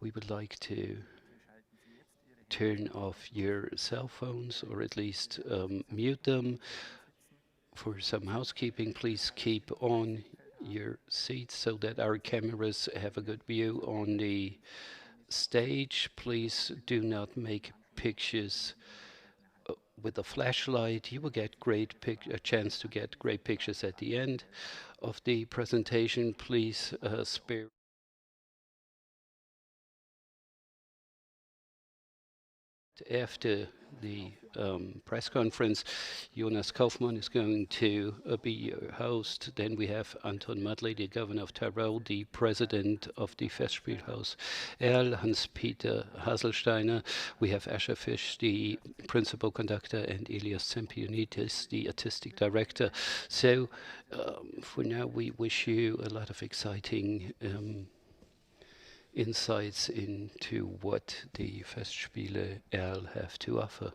we would like to turn off your cell phones or at least mute them. For some housekeeping, please keep on your seats so that our cameras have a good view on the stage. Please do not make pictures with a flashlight. You will get a chance to get great pictures at the end of the presentation. Please spare. After the press conference, Jonas Kaufmann is going to be your host. Then we have Anton, the governor of Tyrol, the president of the Festspiele Hans-Peter Haselsteiner. We have Fisch, the principal conductor, and Ilias Tzempetonidis, the artistic director. So for now, we wish you a lot of exciting insights into what the Festspiele have to offer.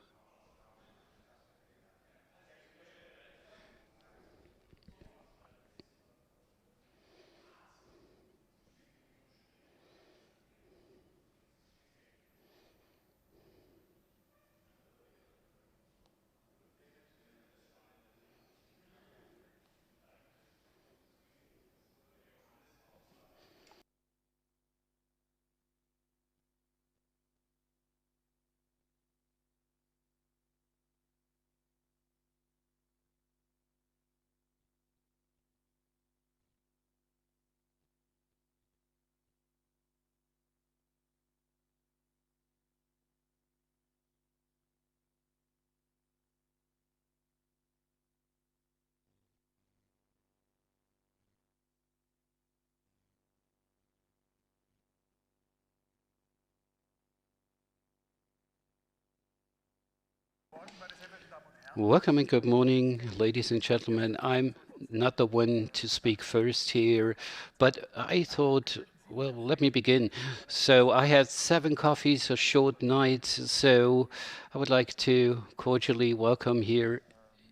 Welcome and good morning, ladies and gentlemen. I'm not the one to speak first here, but I thought, well, let me begin. So I had 7 coffees, a short night, so I would like to cordially welcome you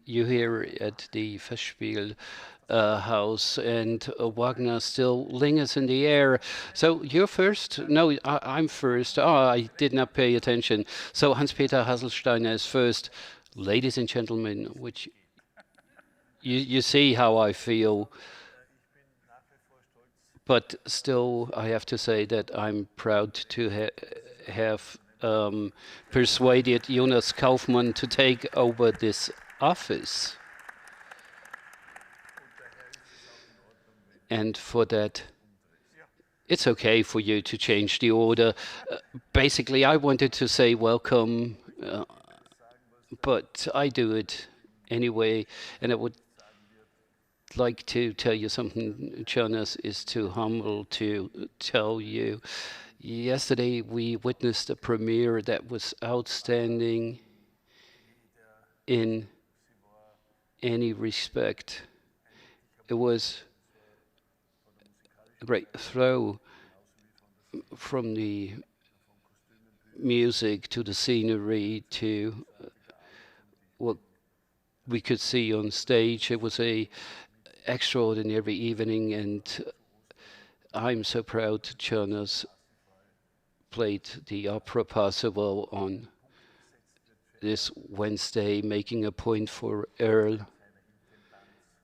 here at the Festspiel house, and Wagner still lingers in the air. So you're first? No, I'm first. Oh, I did not pay attention. So Hans-Peter Haselsteiner is first. Ladies and gentlemen, which you see how I feel, but still I have to say that I'm proud to have persuaded Jonas Kaufmann to take over this office. And for that, it's okay for you to change the order. Basically, I wanted to say welcome, but I do it anyway. And I would like to tell you something. Jonas is too humble to tell you. Yesterday, we witnessed a premiere that was outstanding in any respect. It was a great throw from the music to the scenery to what we could see on stage. It was a extraordinary evening, and I'm so proud Jonas played the opera possible on this Wednesday, making a point for Earl.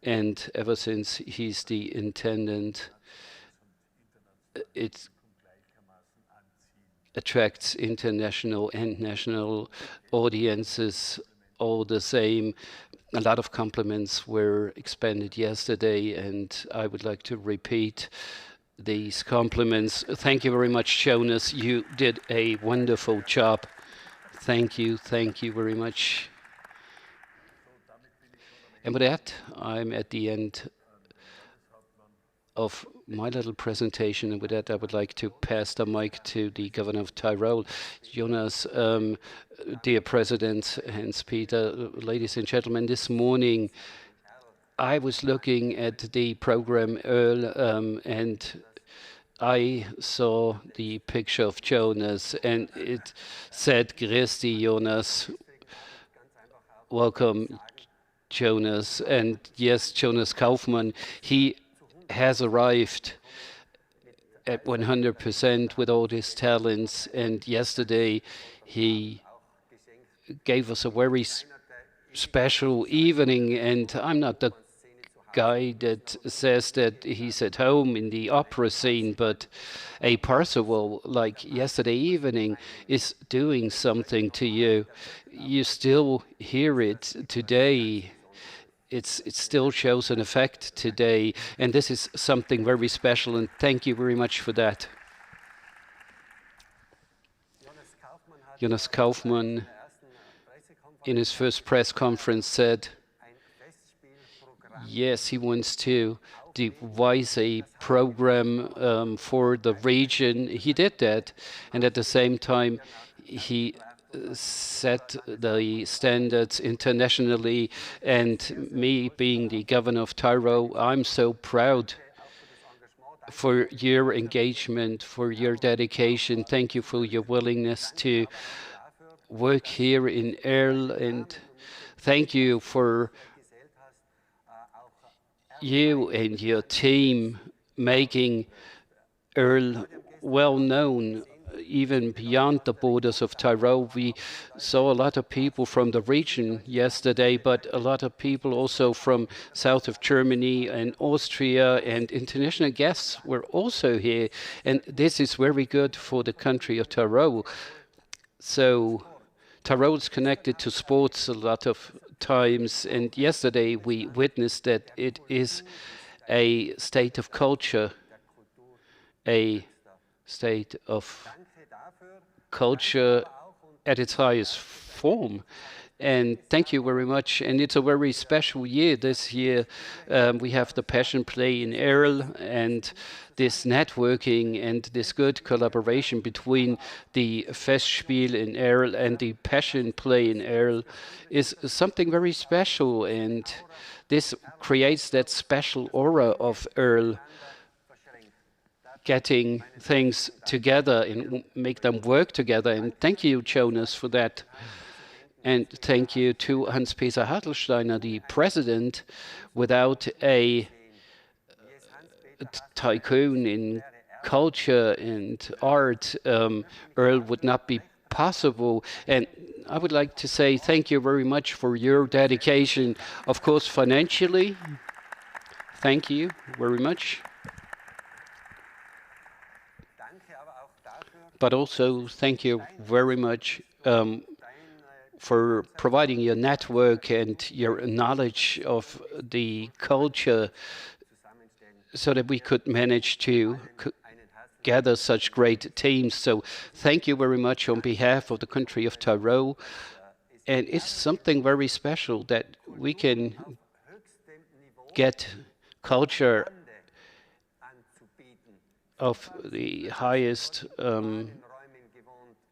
And ever since he's the intendant, it attracts international and national audiences all the same. A lot of compliments were expended yesterday, and I would like to repeat these compliments. Thank you very much, Jonas. You did a wonderful job. Thank you very much. And with that, I'm at the end of my little presentation, and with that I would like to pass the mic to the governor of Tyrol. Jonas, dear President Hans-Peter, ladies and gentlemen, this morning I was looking at the program Earl, and I saw the picture of Jonas, and it said, Grüß Jonas, welcome Jonas. And yes, Jonas Kaufmann, he has arrived at 100% with all his talents. And yesterday he gave us a very special evening. And I'm not the guy that says that he's at home in the opera scene, but a Parzival like yesterday evening is doing something to you. You still hear it today. It still shows an effect today, and this is something very special, and thank you very much for that. Jonas Kaufmann, in his first press conference, said, yes, he wants to devise a program for the region. He did that, and at the same time, he set the standards internationally. And me being the governor of Tyrol, I'm so proud for your engagement, for your dedication. Thank you for your willingness to work here in Erl, and thank you for you and your team making Erl well known even beyond the borders of Tyrol. We saw a lot of people from the region yesterday, but a lot of people also from south of Germany and Austria, and international guests were also here. And this is very good for the country of Tyrol. So Tyrol is connected to sports a lot of times, and yesterday we witnessed that it is a state of culture, a state of culture at its highest form. And thank you very much. And it's a very special year this year. We have the Passion Play in Erl, and this networking and this good collaboration between the Festspiele in Erl and the Passion Play in Erl is something very special. And this creates that special aura of Erl, getting things together and make them work together. And thank you, Jonas, for that. And thank you to Hans-Peter Haselsteiner, the president. Without a tycoon in culture and art, Erl would not be possible. And I would like to say thank you very much for your dedication, of course, financially. Thank you very much. But also thank you very much for providing your network and your knowledge of the culture so that we could manage to gather such great teams. So thank you very much on behalf of the country of Tyrol. And it's something very special that we can get culture of the highest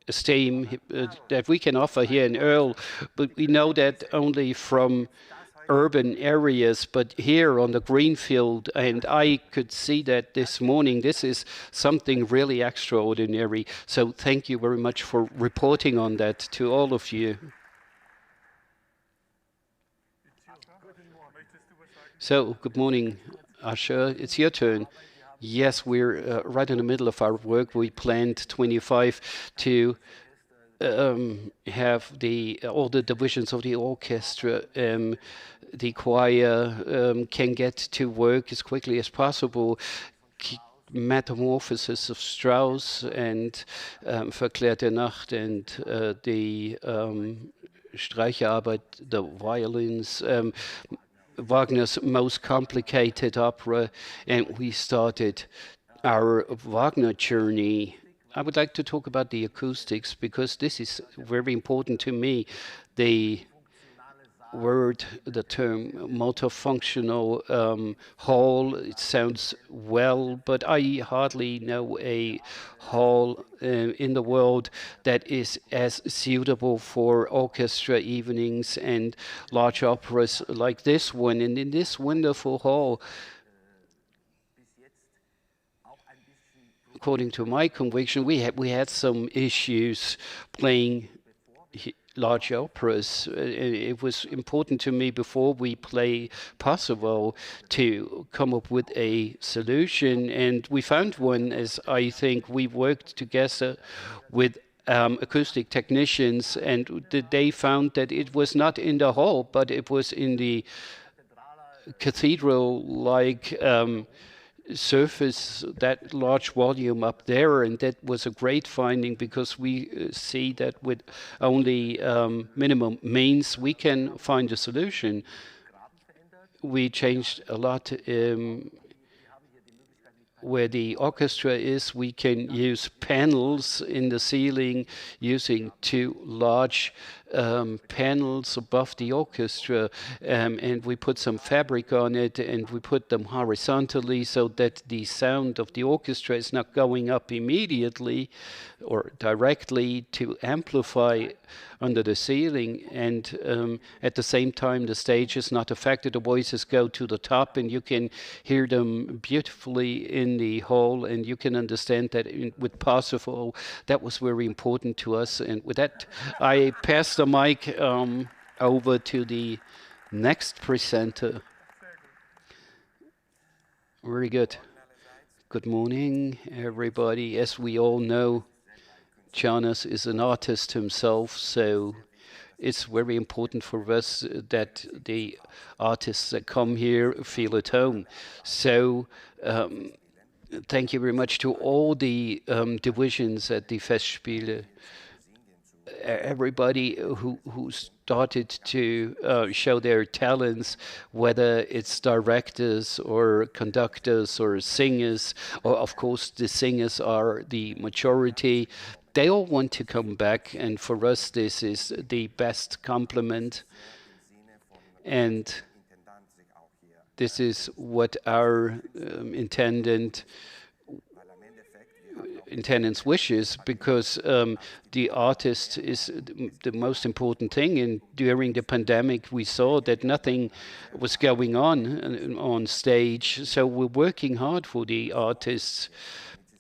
esteem that we can offer here in Erl, but we know that only from urban areas, but here on the greenfield, and I could see that this morning. This is something really extraordinary. So thank you very much for reporting on that to all of you. So good morning, Asher. It's your turn. Yes, we're right in the middle of our work. We planned 25 to have all the divisions of the orchestra, the choir can get to work as quickly as possible. Metamorphosis of Strauss and Verklärte Nacht and the Streicherarbeit, the violins, Wagner's most complicated opera, and we started our Wagner journey. I would like to talk about the acoustics because this is very important to me. The term multifunctional hall, it sounds well, but I hardly know a hall in the world that is as suitable for orchestra evenings and large operas like this one. And in this wonderful hall, according to my conviction, we had some issues playing large operas. It was important to me before we play Kosovo to come up with a solution, and we found one. As I think we worked together with acoustic technicians, and they found that it was not in the hall, but it was in the cathedral-like surface, that large volume up there, and that was a great finding because we see that with only minimum means we can find a solution. We changed a lot where the orchestra is. We can use panels in the ceiling using two large panels above the orchestra, and we put some fabric on it, and we put them horizontally so that the sound of the orchestra is not going up immediately or directly to amplify under the ceiling, and at the same time the stage is not affected. The voices go to the top, and you can hear them beautifully in the hall, and you can understand that with Parsifal, that was very important to us. And with that, I pass the mic over to the next presenter. Very good. Good morning, everybody. As we all know, Jonas is an artist himself, so it's very important for us that the artists that come here feel at home. So thank you very much to all the divisions at the Festspiele. Everybody who started to show their talents, whether it's directors or conductors or singers, or of course the singers are the majority. They all want to come back, and for us this is the best compliment, and this is what our intendant's wishes, because the artist is the most important thing. And during the pandemic, we saw that nothing was going on stage. So we're working hard for the artists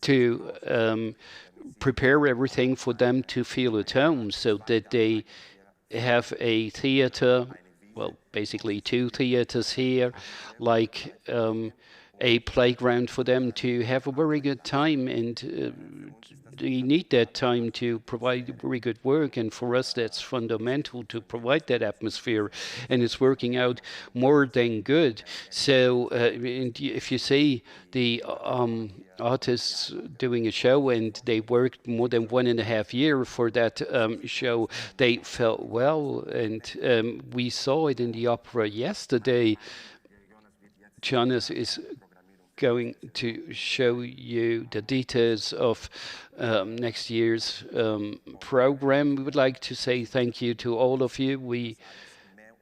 to prepare everything for them to feel at home, so that they have a theater, well, basically two theaters here, like a playground for them to have a very good time, and they need that time to provide very good work, and for us that's fundamental to provide that atmosphere, and it's working out more than good. So if you see the artists doing a show, and they worked more than 1.5 years for that show, they felt well, and we saw it in the opera yesterday. Jonas is going to show you the details of next year's program. We would like to say thank you to all of you. We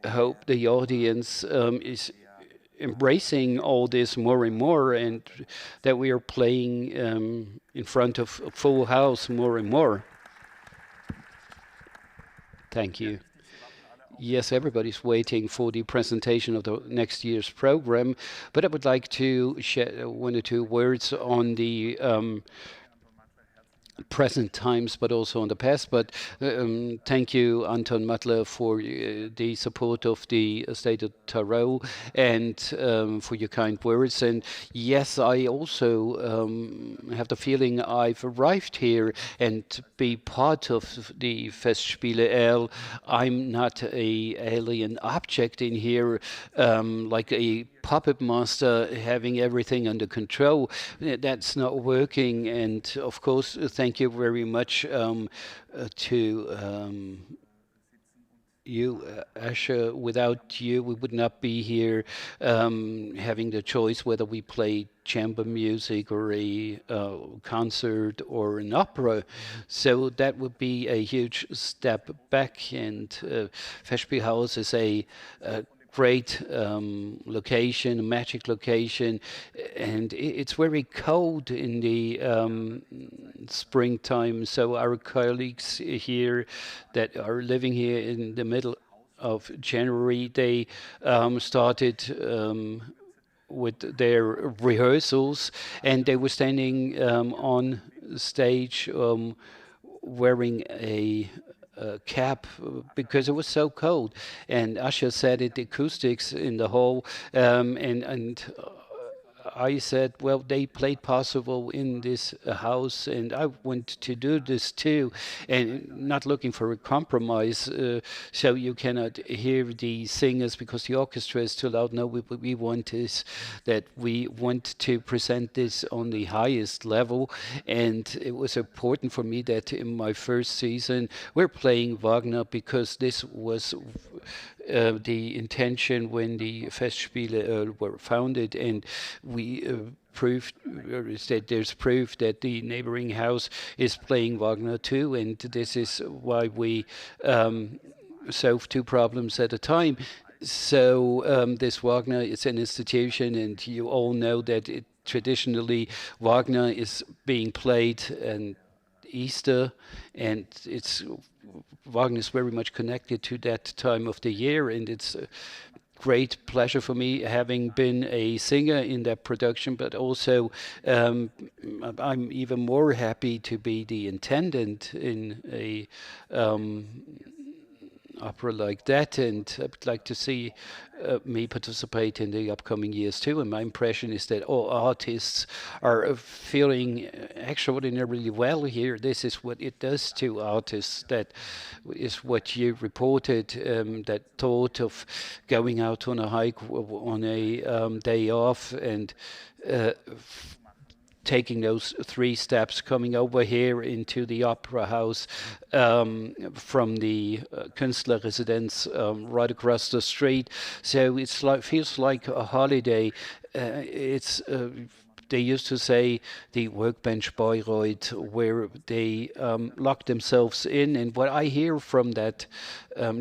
hope the audience is embracing all this more and more, and that we are playing in front of a full house more and more. Thank you. Yes, everybody's waiting for the presentation of the next year's program, but I would like to share one or two words on the present times, but also on the past. But thank you, Anton Mattle, for the support of the state of Tyrol, and for your kind words. And yes, I also have the feeling I've arrived here and be part of the Festspiele. I'm not a alien object in here, like a puppet master having everything under control. That's not working. And of course, thank you very much to you, Asher. Without you, we would not be here having the choice whether we play chamber music or a concert or an opera. So that would be a huge step back. And Festspielhaus is a great location, a magic location, and it's very cold in the springtime. So our colleagues here that are living here in the middle of January, they started with their rehearsals, and they were standing on stage wearing a cap because it was so cold. And Usher said it, the acoustics in the hall, and I said, well, they played possible in this house, and I want to do this too, and not looking for a compromise. So you cannot hear the singers because the orchestra is too loud. No, what we want is that we want to present this on the highest level, and it was important for me that in my first season we're playing Wagner because this was the intention when the Festspiele were founded, and we proved that there's proof that the neighboring house is playing Wagner too, and this is why we solve two problems at a time. So this Wagner is an institution, and you all know that traditionally Wagner is being played and Easter, and it's Wagner is very much connected to that time of the year, and it's a great pleasure for me having been a singer in that production, but also I'm even more happy to be the attendant in a opera like that, and I would like to see me participate in the upcoming years too. And my impression is that all artists are feeling extraordinarily well here. This is what it does to artists. That is what you reported. That thought of going out on a hike on a day off and taking those 3 steps, coming over here into the opera house from the Künstlerresidenz right across the street. So it's like feels like a holiday. It's they used to say the workbench Bayreuth, where they lock themselves in. And what I hear from that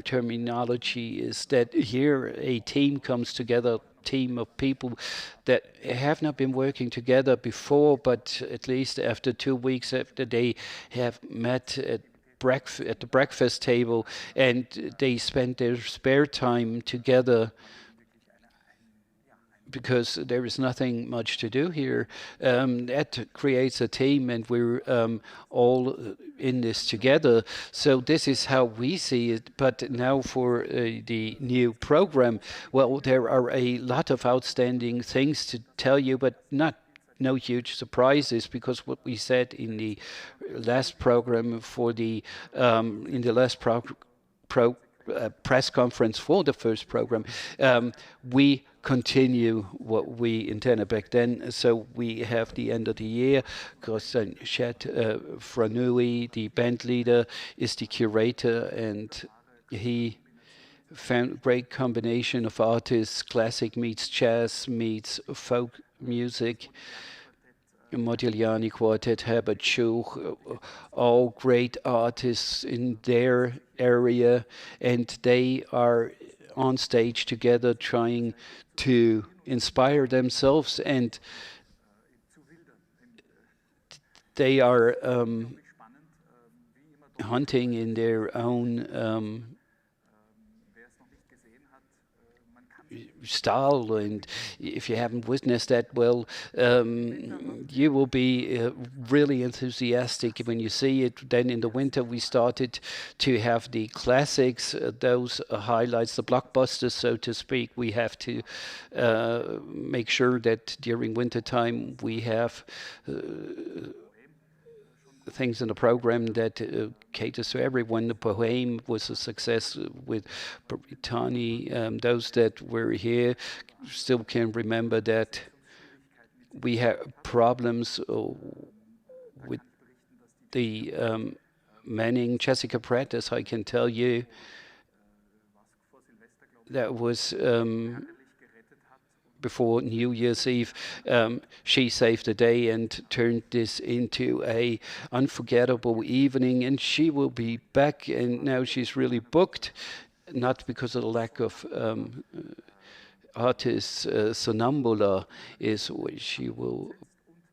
terminology is that here a team comes together, team of people that have not been working together before, but at least after 2 weeks after they have met at the breakfast table and they spend their spare time together because there is nothing much to do here. That creates a team, and we're all in this together. So this is how we see it. But now for the new program, well, there are a lot of outstanding things to tell you, but no huge surprises, because what we said in the last program for the in the last press conference for the first program, we continue what we intended back then. So we have the end of the year. Christian Chet Franui, the band leader, is the curator, and he found a great combination of artists. Classic meets jazz meets folk music. Modigliani Quartet, Herbert Schuch, all great artists in their area, and they are on stage together trying to inspire themselves, and they are hunting in their own style, and if you haven't witnessed that, well, you will be really enthusiastic when you see it. Then in the winter we started to have the classics, those highlights, the blockbusters, so to speak. We have to make sure that during winter time we have things in the program that caters to everyone. The Poème was a success with Brittany. Those that were here still can remember that we had problems with the Manning. Jessica Pratt, as I can tell you, that was before New Year's Eve. She saved the day and turned this into a unforgettable evening, and she will be back, and now she's really booked, not because of the lack of artists. Sonambula is where she will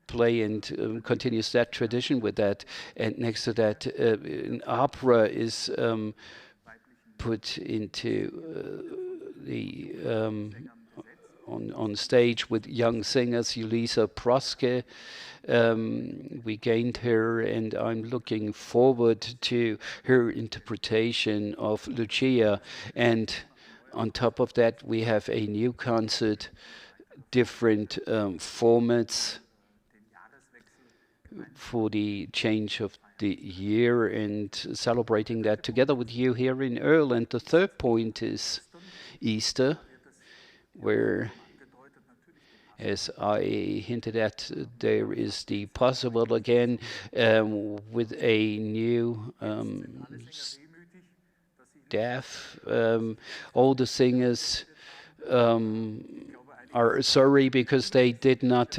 play, and continues that tradition with that. And next to that, an opera is put into the on stage with young singers, Julisa Proske. We gained her, and I'm looking forward to her interpretation of Lucia. And on top of that, we have a new concert, different formats for the change of the year and celebrating that together with you here in Earl. And the third point is Easter, where, as I hinted at, there is the possible again with a new staff. All the singers are sorry because they did not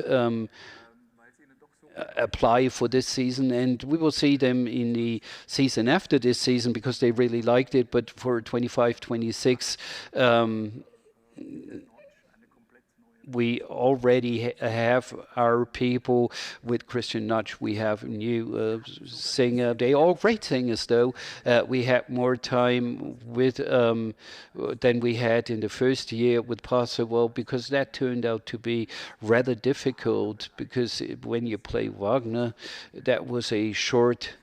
apply for this season, and we will see them in the season after this season because they really liked it. But for 25-26, we already have our people with Christian Nudge. We have a new singer. They all great singers, though. We had more time with than we had in the first year with Pasewell, because that turned out to be rather difficult. Because when you play Wagner, that was a short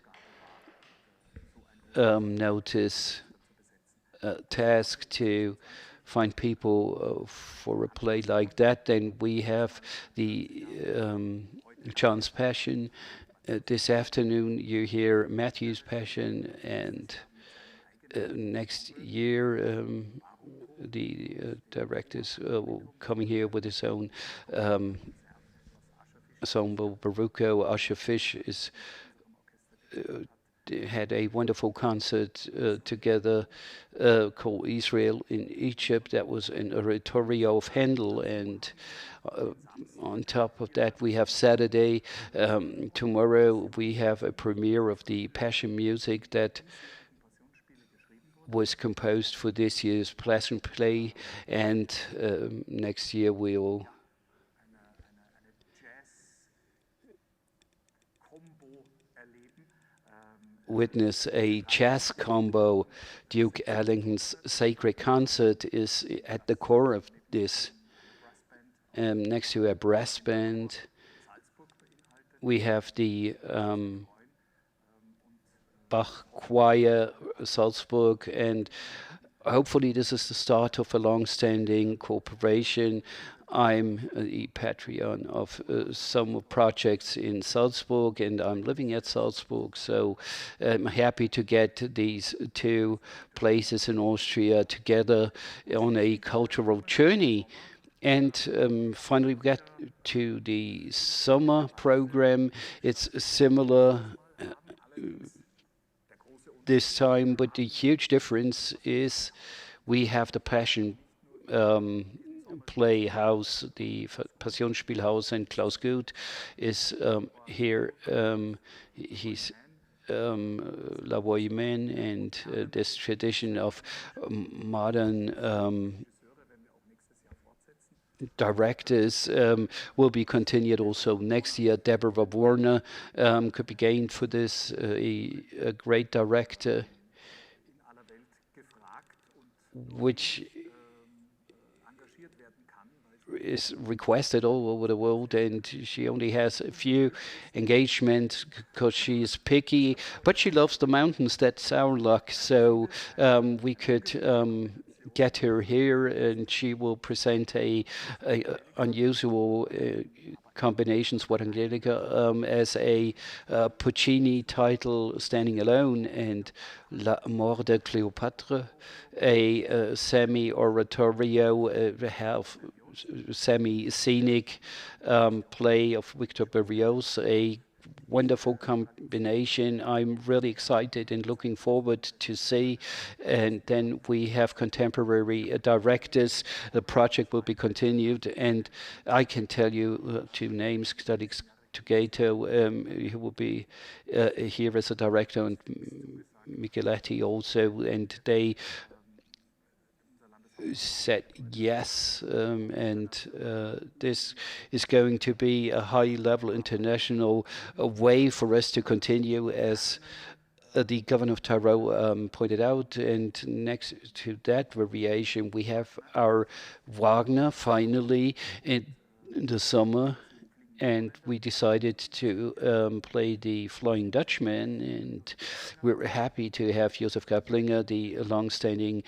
notice task to find people for a play like that. Then we have the John's Passion. This afternoon you hear Matthew's Passion, and next year the director's coming here with his own ensemble, Baruco. Usher Fisch is had a wonderful concert together called Israel in Egypt. That was an oratorio of Handel, and on top of that we have Saturday. Tomorrow we have a premiere of the Passion music that was composed for this year's Passion play, and next year we'll witness a jazz combo. Duke Ellington's Sacred Concert is at the core of this. Next to a brass band, we have the Bach Choir Salzburg, and hopefully this is the start of a long-standing cooperation. I'm the patron of some projects in Salzburg, and I'm living at Salzburg, so I'm happy to get these two places in Austria together on a cultural journey. And finally, we get to the summer program. It's similar this time, but the huge difference is we have the Passion Playhouse, the Passionsspielhaus, and Klaus Guth is here. He's La Voix Humaine, and this tradition of modern directors will be continued also next year. Deborah Warner could be gained for this, a great director, which is requested all over the world, and she only has a few engagements because she is picky, but she loves the mountains. That's our luck. So we could get her here, and she will present a unusual combinations with Angelica as a Puccini title standing alone, and La Mort de Cléopâtre, a semi-oratorio, half semi-scenic play of Victor Berlioz, a wonderful combination. I'm really excited and looking forward to see. And then we have contemporary directors. The project will be continued, and I can tell you two names: Felix Togato, who will be here as a director, and Micheletti also, and they said yes, and this is going to be a high-level international way for us to continue as the governor of Tyrol pointed out. And next to that variation, we have our Wagner finally in the summer. And we decided to play the Flying Dutchman, and we're happy to have Josef Kaplinger, the long-standing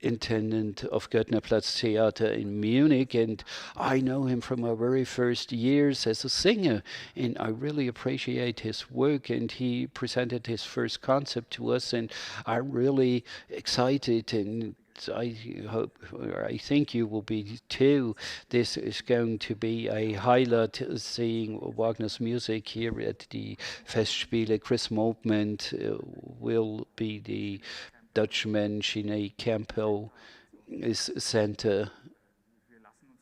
intendant of Göttnerplatz Theater in Munich, and I know him from our very first years as a singer, and I really appreciate his work. And he presented his first concept to us, and I'm really excited, and I hope, or I think you will be too. This is going to be a highlight, seeing Wagner's music here at the Festspiele. Chris Maltman will be the Dutchman. Sinead Campbell is center.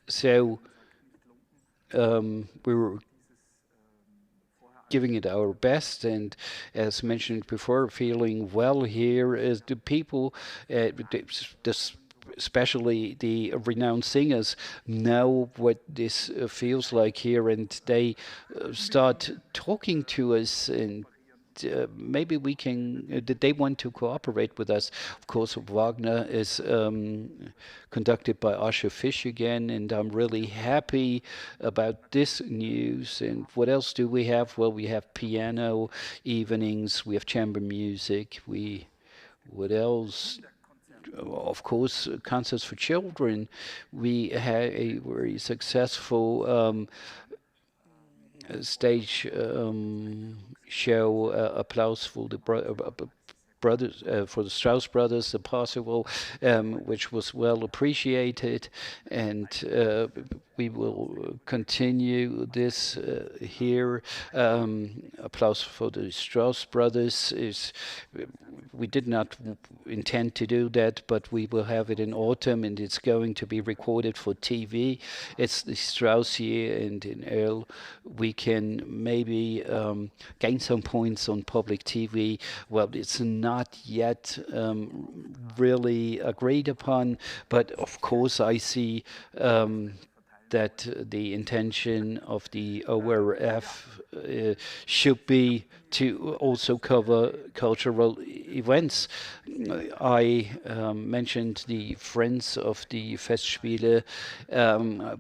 So we're giving it our best, and as mentioned before, feeling well here. As the people, especially the renowned singers, know what this feels like here, and they start talking to us, and maybe we can, that they want to cooperate with us. Of course, Wagner is conducted by Fisch again, and I'm really happy about this news. And what else do we have? Well, we have piano evenings, we have chamber music, what else? Of course, concerts for children. We had a very successful stage show, applause for the brothers, for the Strauss brothers, the possible, which was well appreciated, and we will continue this here. Applause for the Strauss brothers is. We did not intend to do that, but we will have it in autumn, and it's going to be recorded for TV. It's the Strauss year, and in Earl we can maybe gain some points on public TV. Well, it's not yet really agreed upon, but of course I see that the intention of the ORF should be to also cover cultural events. I mentioned the Friends of the Festspiele.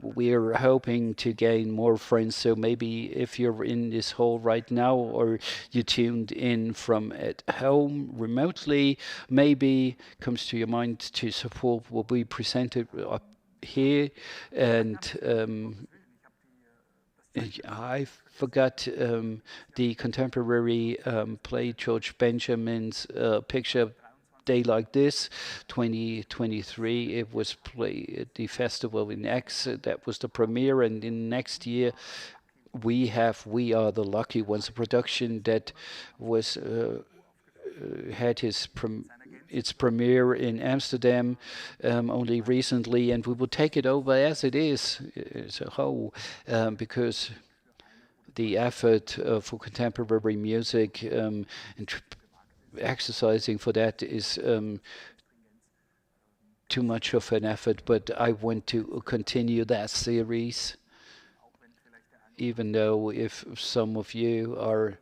We're hoping to gain more friends, so maybe if you're in this hall right now, or you tuned in from at home remotely, maybe comes to your mind to support what we presented here. And I forgot the contemporary play, George Benjamin's Picture Day Like This, 2023. It was played at the festival in X. That was the premiere, and in next year we Are the Lucky Ones, a production that was had its premiere in Amsterdam only recently, and we will take it over as it is as a whole, because the effort for contemporary music and exercising for that is too much of an effort. But I want to continue that series, even though if some of you are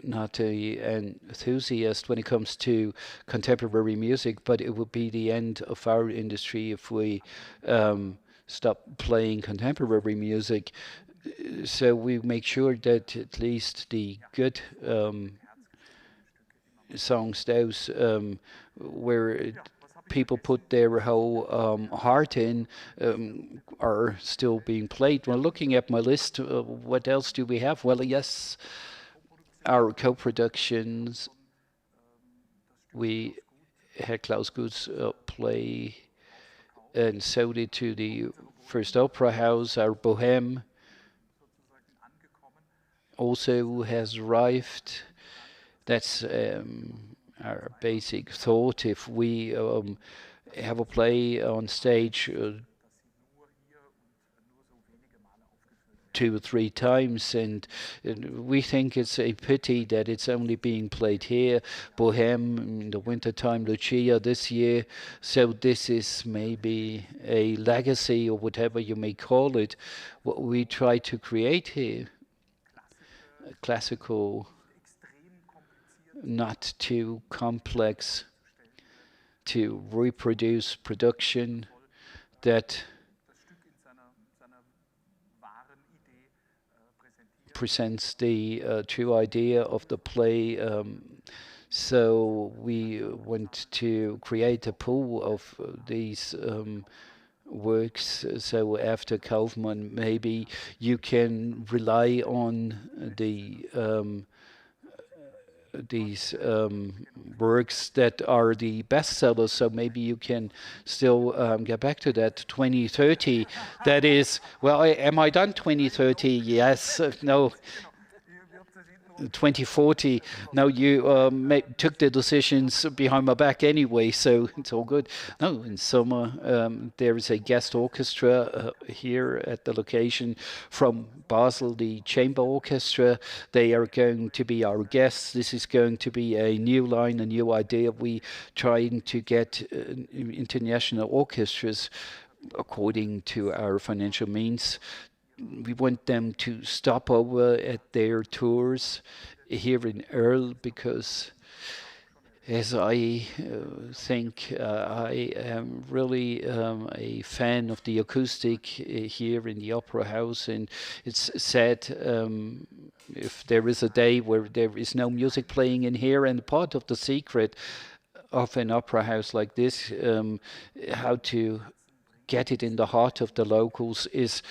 not an enthusiast when it comes to contemporary music, but it would be the end of our industry if we stop playing contemporary music. So we make sure that at least the good songs, those where people put their whole heart in, are still being played. Well, looking at my list, what else do we have? Well, yes, our co-productions. We had Klaus Guth's play, and so did to the First Opera House. Our Bohème also has arrived. That's our basic thought. If we have a play on stage 2 or 3 times, and we think it's a pity that it's only being played here. Bohème in the wintertime, Lucia this year. So this is maybe a legacy, or whatever you may call it, what we try to create here. A classical not too complex to reproduce production that presents the true idea of the play. So we want to create a pool of these works. So after Kaufmann, maybe you can rely on these works that are the bestsellers. So maybe you can still get back to that 2030. That is, well, am I done 2030? Yes. No. 2040. Now you took the decisions behind my back anyway, so it's all good. No, in summer there is a guest orchestra here at the location from Basel, the chamber orchestra. They are going to be our guests. This is going to be a new line, a new idea. We trying to get international orchestras according to our financial means. We want them to stop over at their tours here in Earl because, as I think, I am really a fan of the acoustic here in the Opera House, and it's sad if there is a day where there is no music playing in here. And part of the secret of an opera house like this, how to get it in the heart of the locals, is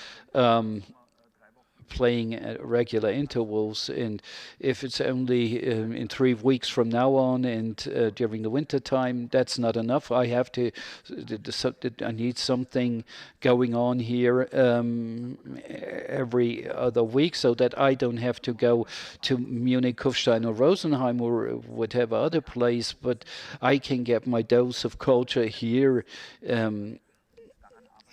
playing at regular intervals. And if it's only in 3 weeks from now on and during the winter time, that's not enough. I have to, I need something going on here every other week so that I don't have to go to Munich, Kufstein or Rosenheim or whatever other place, but I can get my dose of culture here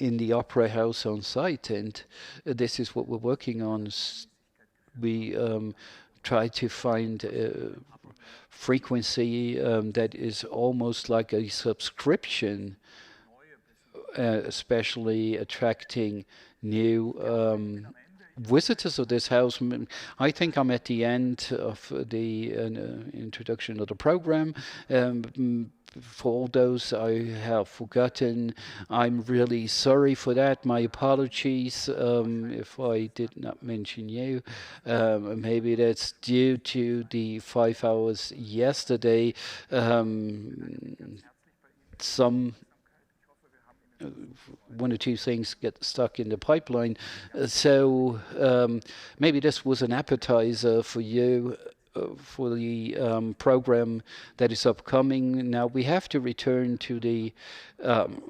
in the opera house on site, and this is what we're working on. We try to find a frequency that is almost like a subscription, especially attracting new visitors of this house. I think I'm at the end of the introduction of the program. For all those I have forgotten, I'm really sorry for that. My apologies if I did not mention you. Maybe that's due to the 5 hours yesterday. Some one or two things get stuck in the pipeline. So maybe this was an appetizer for you for the program that is upcoming. Now we have to return to the,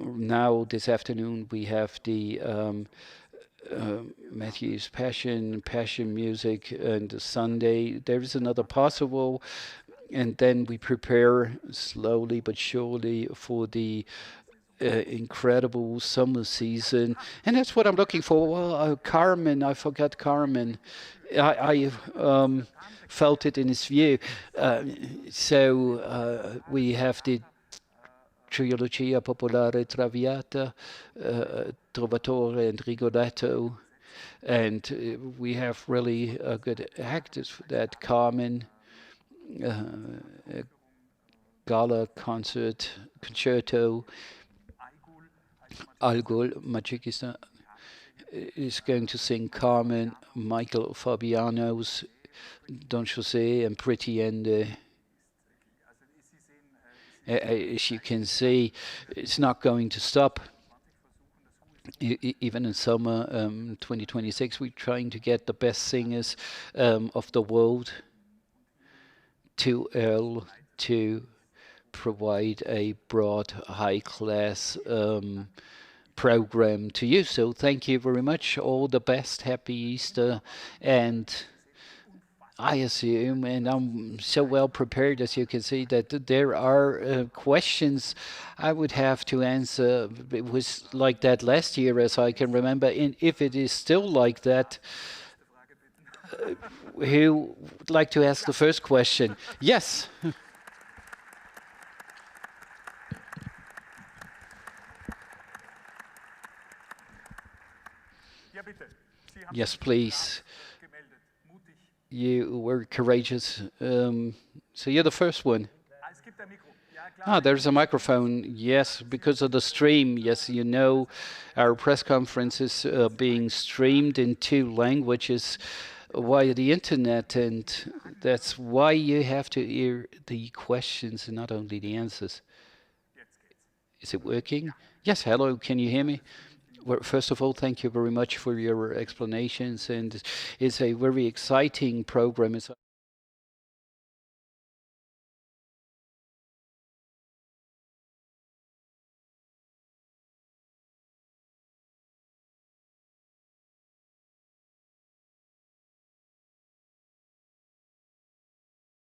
now this afternoon we have the Matthew's Passion music, and Sunday there is another possible, and then we prepare slowly but surely for the incredible summer season, and that's what I'm looking for. Well, Carmen, I forgot Carmen. I felt it in his view. So we have the Trilogia Popolare Traviata, Trovatore and Rigoletto, and we have really good actors for that. Carmen, Gala concerto. Algol Majikista is going to sing Carmen, Michael Fabiano's Don Jose and Pretty Ende. As you can see, it's not going to stop. Even in summer 2026, we're trying to get the best singers of the world to Earl to provide a broad, high-class program to you. So thank you very much. All the best. Happy Easter. And I assume, and I'm so well prepared, as you can see, that there are questions I would have to answer. It was like that last year, as I can remember. And if it is still like that, who would like to ask the first question? Yes. Yes, please. You were courageous, So you're the first one. Ah, there's a microphone. Yes, because of the stream. Yes, you know, our press conference is being streamed in 2 languages via the internet, and that's why you have to hear the questions and not only the answers. Is it working? Yes, hello, can you hear me? Well, first of all, thank you very much for your explanations, and it's a very exciting program. It's